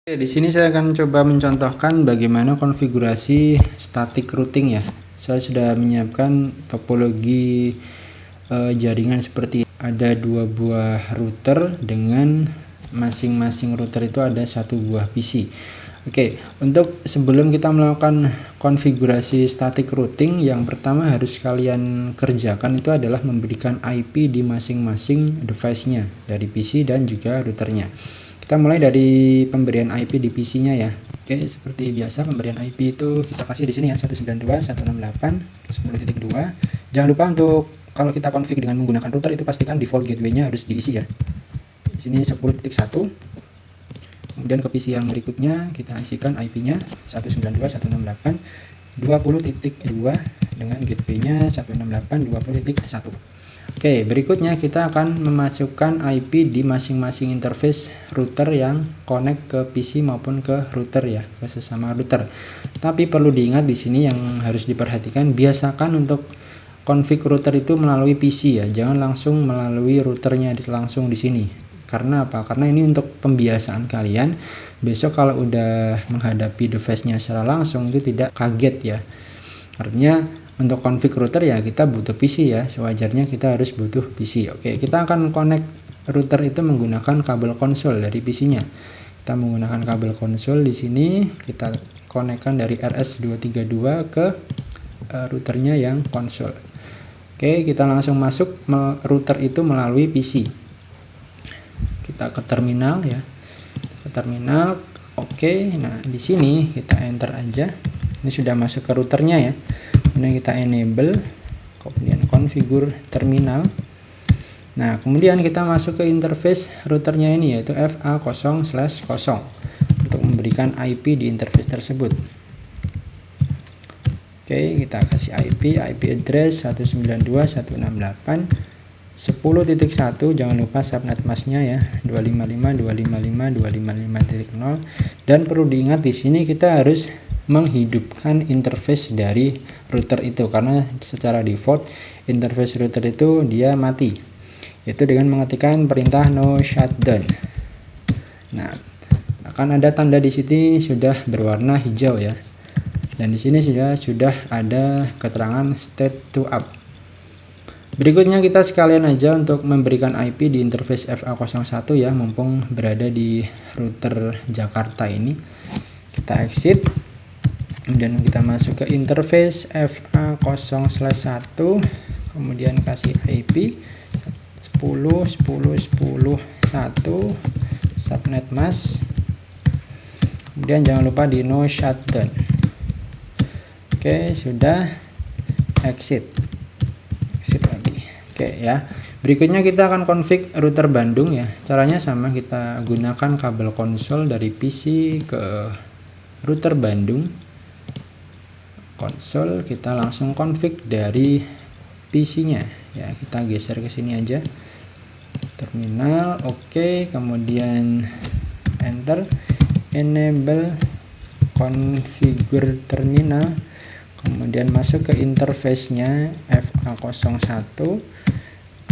Oke, di sini saya akan coba mencontohkan bagaimana konfigurasi static routing ya. Saya sudah menyiapkan topologi jaringan seperti ini. Ada dua buah router dengan masing-masing router itu ada satu buah PC. Oke, untuk sebelum kita melakukan konfigurasi static routing, yang pertama harus kalian kerjakan itu adalah memberikan IP di masing-masing device-nya dari PC dan juga routernya. Kita mulai dari pemberian IP di PC-nya ya. Oke, seperti biasa pemberian IP itu kita kasih di sini ya 192.168.10.2. Jangan lupa untuk kalau kita config dengan menggunakan router itu pastikan default gateway-nya harus diisi ya. Di sini 10.1. Kemudian ke PC yang berikutnya kita isikan IP-nya 192.168.20.2 dengan gateway-nya 168.20.1. Oke, berikutnya kita akan memasukkan IP di masing-masing interface router yang connect ke PC maupun ke router ya, ke sesama router. Tapi perlu diingat di sini yang harus diperhatikan, biasakan untuk config router itu melalui PC ya, jangan langsung melalui routernya langsung di sini. Karena apa? Karena ini untuk pembiasaan kalian. Besok kalau udah menghadapi device-nya secara langsung itu tidak kaget ya. Artinya untuk config router ya kita butuh PC ya, sewajarnya kita harus butuh PC. Oke, kita akan connect router itu menggunakan kabel konsol dari PC-nya. Kita menggunakan kabel konsol di sini, kita konekkan dari RS232 ke routernya yang konsol. Oke, kita langsung masuk router itu melalui PC. Kita ke terminal ya. Ke terminal. Oke, nah di sini kita enter aja. Ini sudah masuk ke routernya ya. Kemudian kita enable, kemudian configure terminal. Nah, kemudian kita masuk ke interface routernya ini yaitu FA0/0 untuk memberikan IP di interface tersebut. Oke, kita kasih IP address 192.168.10.1. Jangan lupa subnet masknya ya 255.255.255.0. Dan perlu diingat di sini kita harus menghidupkan interface dari router itu, karena secara default interface router itu dia mati, yaitu dengan mengetikkan perintah no shutdown. Nah, akan ada tanda di sini sudah berwarna hijau ya, dan di sini sudah ada keterangan state to up. Berikutnya kita sekalian aja untuk memberikan IP di interface FA01 ya, mumpung berada di router Jakarta ini. Kita exit. Kemudian kita masuk ke interface FA0/1, kemudian kasih IP 10.10.10.1 subnet mask. Kemudian jangan lupa di no shutdown. Oke, sudah. Exit lagi. Oke ya. Berikutnya kita akan config router Bandung ya. Caranya sama, kita gunakan kabel konsol dari PC ke router Bandung. Konsol kita langsung config dari PC-nya ya, kita geser ke sini aja. Terminal, oke, kemudian enter, enable configure terminal, kemudian masuk ke interface-nya FA01,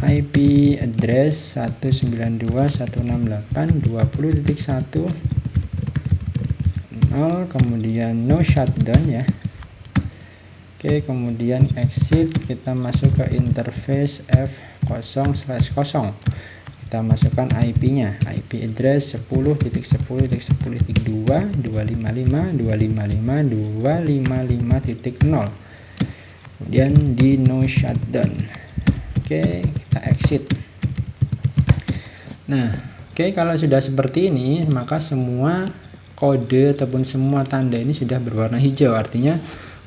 IP address 192.168.20.1, kemudian no shutdown ya. Oke, kemudian exit, kita masuk ke interface F0/0. Kita masukkan IP-nya, IP address 10.10.10.255.255.255.0. Kemudian di no shutdown. Oke, kita exit. Nah, oke, kalau sudah seperti ini maka semua kode ataupun semua tanda ini sudah berwarna hijau, artinya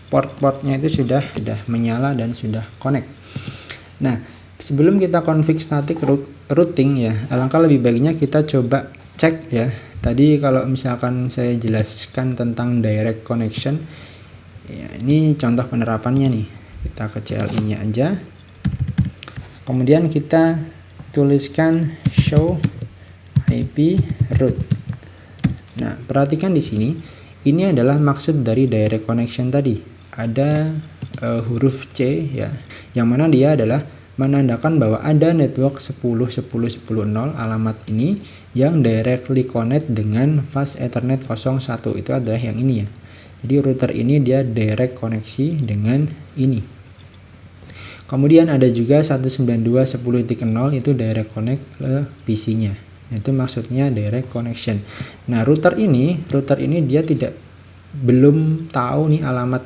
port-portnya itu sudah menyala dan sudah connect. Nah, sebelum kita config static routing ya, alangkah lebih baiknya kita coba cek ya. Tadi kalau misalkan saya jelaskan tentang direct connection ya, ini contoh penerapannya nih. Kita ke CLI-nya aja. Kemudian kita tuliskan show IP route. Nah, perhatikan di sini, ini adalah maksud dari direct connection tadi. Ada huruf C ya, yang mana dia adalah menandakan bahwa ada network 10.10.10.0 alamat ini yang directly connect dengan fast Ethernet 01. Itu adalah yang ini ya. Jadi router ini dia direct koneksi dengan ini. Kemudian ada juga 192.10.0 itu direct connect ke PC-nya. Itu maksudnya direct connection. Nah, router ini dia belum tahu nih alamat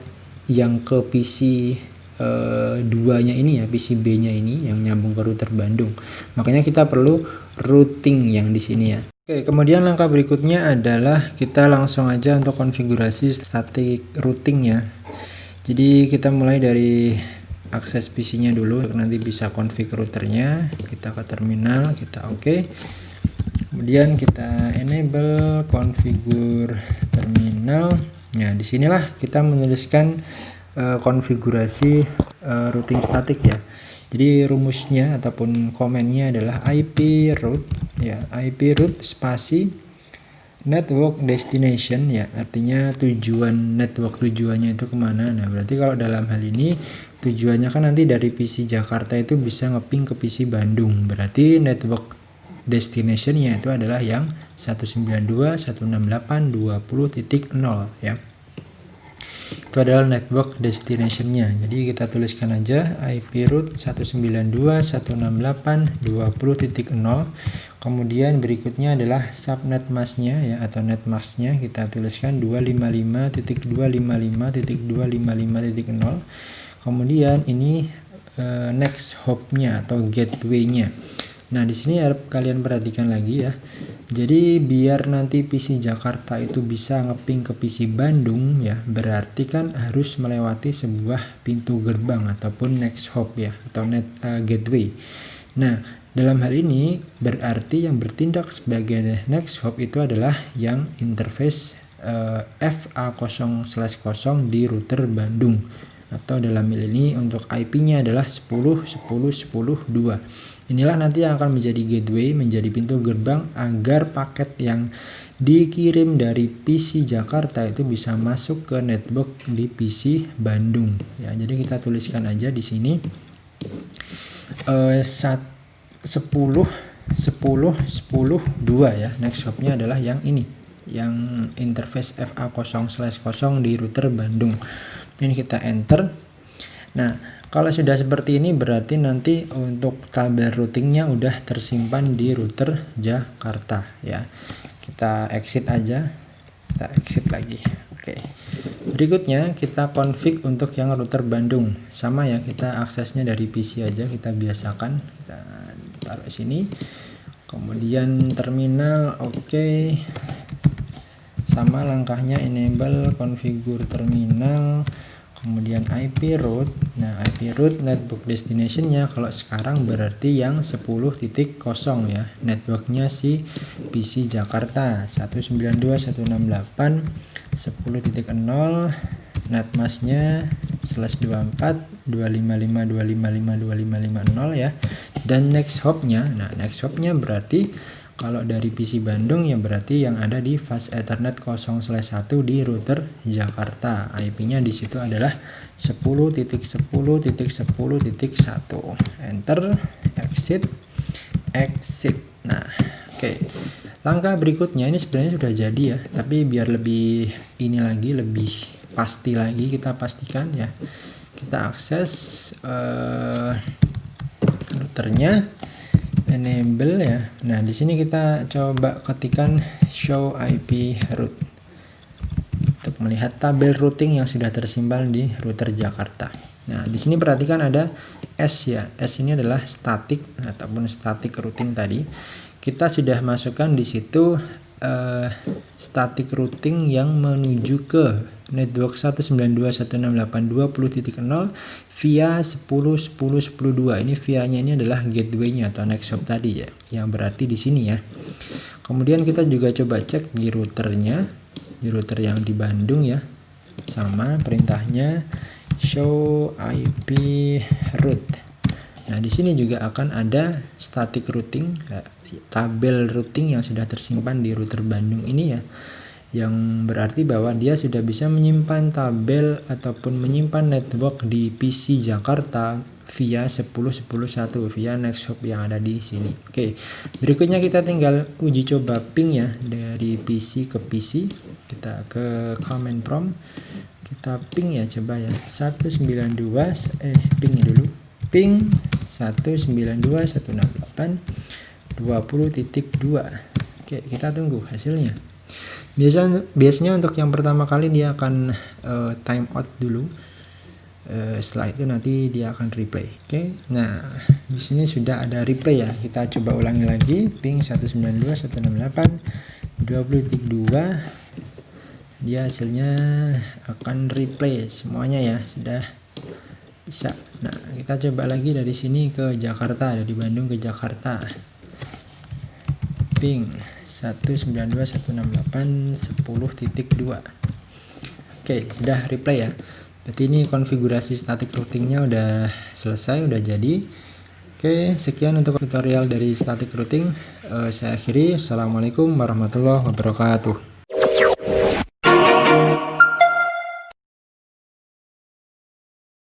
yang ke PC 2-nya ini ya, PC B-nya ini yang nyambung ke router Bandung. Makanya kita perlu routing yang di sini ya. Oke, kemudian langkah berikutnya adalah kita langsung aja untuk konfigurasi static routing ya. Jadi kita mulai dari akses PC-nya dulu, nanti bisa config routernya. Kita ke terminal, kita oke. Kemudian kita enable configure terminal. Nah, disinilah kita menuliskan konfigurasi routing statik ya. Jadi rumusnya ataupun komennya adalah IP root ya, IP root spasi network destination ya, artinya tujuan network, tujuannya itu kemana. Nah, berarti kalau dalam hal ini tujuannya kan nanti dari PC Jakarta itu bisa ngeping ke PC Bandung, berarti network destination-nya itu adalah yang 192.168.20.0 ya. Itu adalah network destination-nya. Jadi kita tuliskan aja IP root 192.168.20.0. Kemudian berikutnya adalah subnet mask-nya ya, atau net mask-nya kita tuliskan 255.255.255.0. Kemudian ini next hop-nya atau gateway-nya. Nah, di sini harap kalian perhatikan lagi ya. Jadi biar nanti PC Jakarta itu bisa ngeping ke PC Bandung ya, berarti kan harus melewati sebuah pintu gerbang ataupun next hop ya, atau gateway. Nah, dalam hal ini berarti yang bertindak sebagai next hop itu adalah yang interface FA0/0 di router Bandung, atau dalam hal ini untuk IP-nya adalah 10.10.10.2. Inilah nanti yang akan menjadi gateway, menjadi pintu gerbang agar paket yang dikirim dari PC Jakarta itu bisa masuk ke network di PC Bandung ya. Jadi kita tuliskan aja di sini 10.10.10.2 ya. Next hop-nya adalah yang ini, yang interface FA0/0 di router Bandung. Ini kita enter. Nah, kalau sudah seperti ini berarti nanti untuk tabel routingnya udah tersimpan di router Jakarta ya. Kita exit aja, kita exit lagi. Oke. Berikutnya kita config untuk yang router Bandung. Sama ya, kita aksesnya dari PC aja, kita biasakan. Kita taruh sini. Kemudian terminal oke. Sama langkahnya enable configure terminal. Kemudian IP root. Nah, IP root network destination-nya kalau sekarang berarti yang 10.0 ya. Networknya si PC Jakarta 192.168.10.0. netmask-nya /24.255.255.255.0 ya. Dan next hop-nya, nah next hop-nya berarti kalau dari PC Bandung ya berarti yang ada di fast Ethernet 0/1 di router Jakarta. IP-nya di situ adalah 10.10.10.1. Enter, exit, exit. Nah, oke. Langkah berikutnya ini sebenarnya sudah jadi ya, tapi biar lebih ini lagi, lebih pasti lagi kita pastikan ya. Kita akses routernya, enable ya. Nah, di sini kita coba ketikkan show IP root untuk melihat tabel routing yang sudah tersimpan di router Jakarta. Nah, di sini perhatikan ada S ya. S ini adalah static ataupun static routing tadi. Kita sudah masukkan di situ static routing yang menuju ke network 192.168.20.0 via 10.10.10.2. Ini via-nya ini adalah gateway-nya atau next hop tadi ya, yang berarti di sini ya. Kemudian kita juga coba cek di routernya, di router yang di Bandung ya. Sama perintahnya show IP root. Nah, di sini juga akan ada static routing, tabel routing yang sudah tersimpan di router Bandung ini ya, yang berarti bahwa dia sudah bisa menyimpan tabel ataupun menyimpan network di PC Jakarta via 10.10.1 via Nexthop yang ada di sini. Oke, berikutnya kita tinggal uji coba ping ya dari PC ke PC. Kita ke command prompt, kita ping ya, coba ya 192 ping dulu, ping 192.168.20.2. Oke, kita tunggu hasilnya. Biasanya untuk yang pertama kali dia akan time out dulu. Setelah itu nanti dia akan replay. Oke, nah di sini sudah ada replay ya. Kita coba ulangi lagi, ping 192.168.20.2. dia hasilnya akan replay semuanya ya, sudah bisa. Nah, kita coba lagi dari sini ke Jakarta, dari Bandung ke Jakarta, ping 192.168.10.2. Oke, sudah replay ya. Berarti ini konfigurasi static routingnya udah selesai, udah jadi. Oke, sekian untuk tutorial dari static routing. Saya akhiri. Assalamualaikum warahmatullahi wabarakatuh.